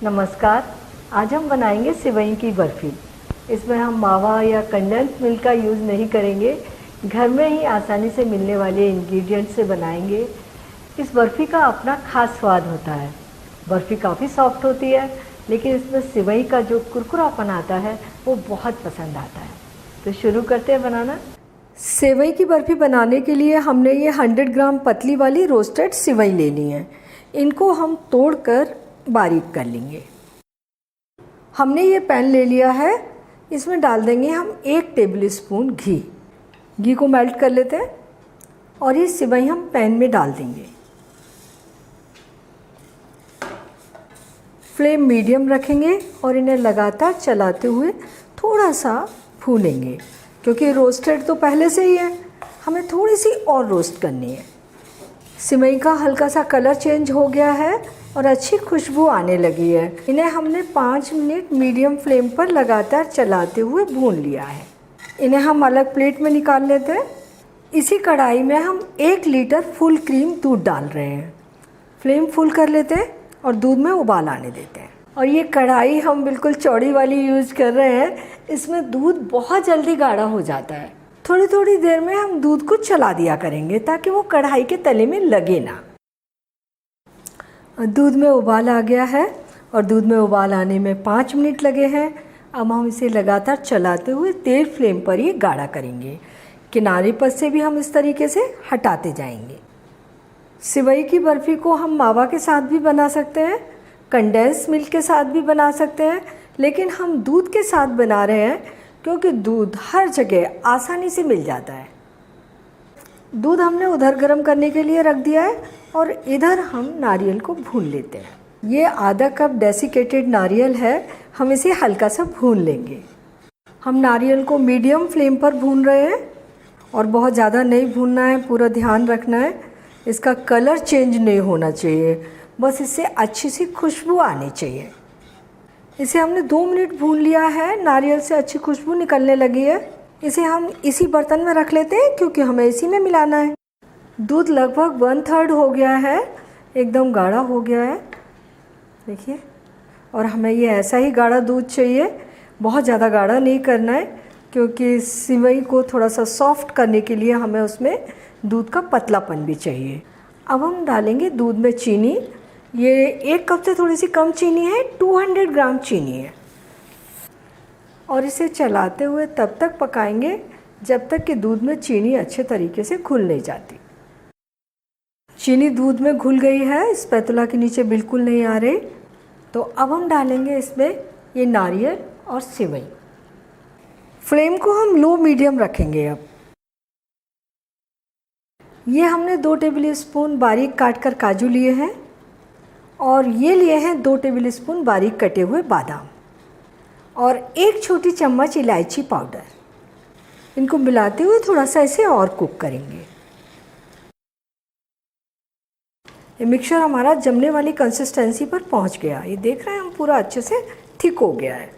नमस्कार। आज हम बनाएंगे सिवई की बर्फ़ी। इसमें हम मावा या कंडेंस मिल्क का यूज़ नहीं करेंगे, घर में ही आसानी से मिलने वाले इंग्रेडिएंट से बनाएंगे। इस बर्फ़ी का अपना ख़ास स्वाद होता है। बर्फ़ी काफ़ी सॉफ्ट होती है, लेकिन इसमें सिवई का जो कुरकुरापन आता है वो बहुत पसंद आता है। तो शुरू करते हैं बनाना। सेवई की बर्फ़ी बनाने के लिए हमने ये 100 ग्राम पतली वाली रोस्टेड सिवई ले ली है। इनको हम तोड़कर बारीक कर लेंगे। हमने ये पैन ले लिया है, इसमें डाल देंगे हम 1 टेबल स्पून घी को मेल्ट कर लेते हैं और ये सिवई हम पैन में डाल देंगे। फ्लेम मीडियम रखेंगे और इन्हें लगातार चलाते हुए थोड़ा सा भूनेंगे, क्योंकि रोस्टेड तो पहले से ही है, हमें थोड़ी सी और रोस्ट करनी है। सिवई का हल्का सा कलर चेंज हो गया है और अच्छी खुशबू आने लगी है। इन्हें हमने 5 मिनट मीडियम फ्लेम पर लगातार चलाते हुए भून लिया है। इन्हें हम अलग प्लेट में निकाल लेते हैं। इसी कढ़ाई में हम 1 लीटर फुल क्रीम दूध डाल रहे हैं। फ्लेम फुल कर लेते हैं और दूध में उबाल आने देते हैं। और ये कढ़ाई हम बिल्कुल चौड़ी वाली यूज़ कर रहे हैं, इसमें दूध बहुत जल्दी गाढ़ा हो जाता है। थोड़ी थोड़ी देर में हम दूध को चला दिया करेंगे ताकि वो कढ़ाई के तले में लगे ना। दूध में उबाल आ गया है और दूध में उबाल आने में 5 मिनट लगे हैं। अब हम इसे लगातार चलाते हुए तेज फ्लेम पर ये गाढ़ा करेंगे। किनारे पर से भी हम इस तरीके से हटाते जाएंगे। सिवई की बर्फ़ी को हम मावा के साथ भी बना सकते हैं, कंडेंस मिल्क के साथ भी बना सकते हैं, लेकिन हम दूध के साथ बना रहे हैं क्योंकि दूध हर जगह आसानी से मिल जाता है। दूध हमने उधर गर्म करने के लिए रख दिया है और इधर हम नारियल को भून लेते हैं। ये आधा कप डेसिकेटेड नारियल है, हम इसे हल्का सा भून लेंगे। हम नारियल को मीडियम फ्लेम पर भून रहे हैं और बहुत ज़्यादा नहीं भूनना है, पूरा ध्यान रखना है। इसका कलर चेंज नहीं होना चाहिए, बस इससे अच्छी सी खुशबू आनी चाहिए। इसे हमने 2 मिनट भून लिया है, नारियल से अच्छी खुशबू निकलने लगी है। इसे हम इसी बर्तन में रख लेते हैं क्योंकि हमें इसी में मिलाना है। दूध लगभग 1/3 हो गया है, एकदम गाढ़ा हो गया है, देखिए। और हमें ये ऐसा ही गाढ़ा दूध चाहिए, बहुत ज़्यादा गाढ़ा नहीं करना है, क्योंकि सिवई को थोड़ा सा सॉफ्ट करने के लिए हमें उसमें दूध का पतलापन भी चाहिए। अब हम डालेंगे दूध में चीनी। ये 1 कप से थोड़ी सी कम चीनी है, 200 ग्राम चीनी है। और इसे चलाते हुए तब तक पकाएंगे जब तक कि दूध में चीनी अच्छे तरीके से घुल नहीं जाती। चीनी दूध में घुल गई है, स्पैतुला के नीचे बिल्कुल नहीं आ रही। तो अब हम डालेंगे इसमें ये नारियल और सिवई। फ्लेम को हम लो मीडियम रखेंगे। अब ये हमने 2 टेबल स्पून बारीक काट कर काजू लिए हैं और ये लिए हैं 2 टेबल स्पून बारीक कटे हुए बादाम और 1 छोटी चम्मच इलायची पाउडर। इनको मिलाते हुए थोड़ा सा इसे और कुक करेंगे। ये मिक्सचर हमारा जमने वाली कंसिस्टेंसी पर पहुंच गया। ये देख रहे हैं हम, पूरा अच्छे से थिक हो गया है।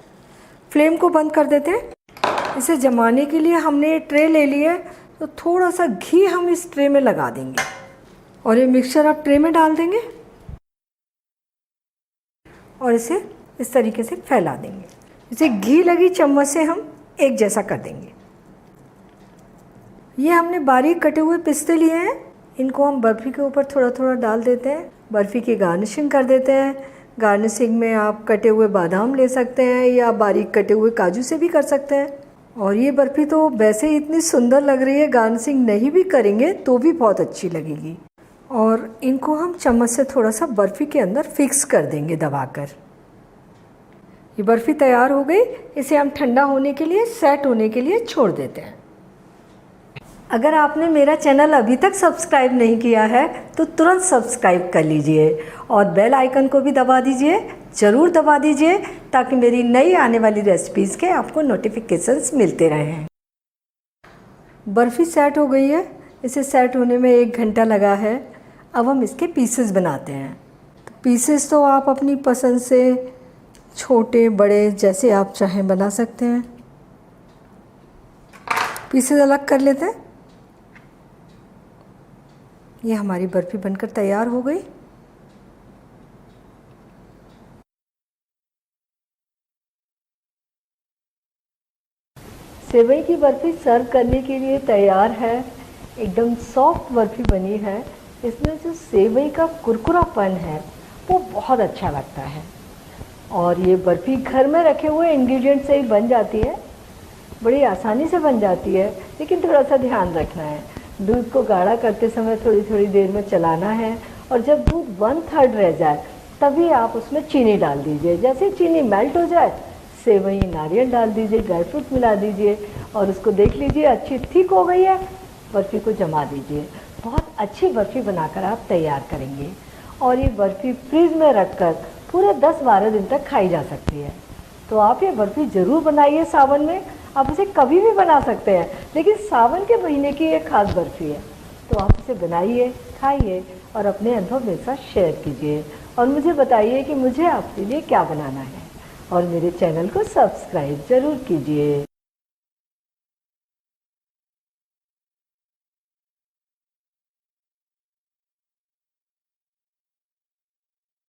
फ्लेम को बंद कर देते हैं। इसे जमाने के लिए हमने ट्रे ले ली है, तो थोड़ा सा घी हम इस ट्रे में लगा देंगे और ये मिक्सचर आप ट्रे में डाल देंगे और इसे इस तरीके से फैला देंगे। इसे घी लगी चम्मच से हम एक जैसा कर देंगे। ये हमने बारीक कटे हुए पिस्ते लिए हैं, इनको हम बर्फ़ी के ऊपर थोड़ा थोड़ा डाल देते हैं। बर्फ़ी की गार्निशिंग कर देते हैं। गार्निशिंग में आप कटे हुए बादाम ले सकते हैं या बारीक कटे हुए काजू से भी कर सकते हैं। और ये बर्फ़ी तो वैसे ही इतनी सुंदर लग रही है, गार्निशिंग नहीं भी करेंगे तो भी बहुत अच्छी लगेगी। और इनको हम चम्मच से थोड़ा सा बर्फ़ी के अंदर फिक्स कर देंगे दबाकर। ये बर्फ़ी तैयार हो गई। इसे हम ठंडा होने के लिए, सेट होने के लिए छोड़ देते हैं। अगर आपने मेरा चैनल अभी तक सब्सक्राइब नहीं किया है तो तुरंत सब्सक्राइब कर लीजिए और बेल आइकन को भी दबा दीजिए, ज़रूर दबा दीजिए, ताकि मेरी नई आने वाली रेसिपीज़ के आपको नोटिफिकेशंस मिलते रहें। बर्फ़ी सेट हो गई है। इसे सेट होने में 1 घंटा लगा है। अब हम इसके पीसेस बनाते हैं। तो पीसेस तो आप अपनी पसंद से छोटे बड़े जैसे आप चाहें बना सकते हैं। पीसेस अलग कर लेते हैं। ये हमारी बर्फ़ी बनकर तैयार हो गई। सेवई की बर्फ़ी सर्व करने के लिए तैयार है। एकदम सॉफ्ट बर्फ़ी बनी है। इसमें जो सेवई का कुरकुरापन है वो बहुत अच्छा लगता है। और ये बर्फ़ी घर में रखे हुए इंग्रेडिएंट से ही बन जाती है, बड़ी आसानी से बन जाती है। लेकिन थोड़ा सा ध्यान रखना है, दूध को गाढ़ा करते समय थोड़ी थोड़ी देर में चलाना है। और जब दूध 1/3 रह जाए तभी आप उसमें चीनी डाल दीजिए। जैसे चीनी मेल्ट हो जाए, सेवई, नारियल डाल दीजिए, ड्राई फ्रूट मिला दीजिए और उसको देख लीजिए अच्छी थिक हो गई है। बर्फ़ी को जमा दीजिए। बहुत अच्छी बर्फ़ी बनाकर आप तैयार करेंगे और ये बर्फ़ी फ्रिज में रखकर पूरे 10-12 दिन तक खाई जा सकती है। तो आप ये बर्फ़ी ज़रूर बनाइए सावन में। आप इसे कभी भी बना सकते हैं, लेकिन सावन के महीने की ये खास बर्फ़ी है। तो आप इसे बनाइए, खाइए और अपने अनुभव मेरे साथ शेयर कीजिए और मुझे बताइए कि मुझे आपके लिए क्या बनाना है। और मेरे चैनल को सब्सक्राइब ज़रूर कीजिए।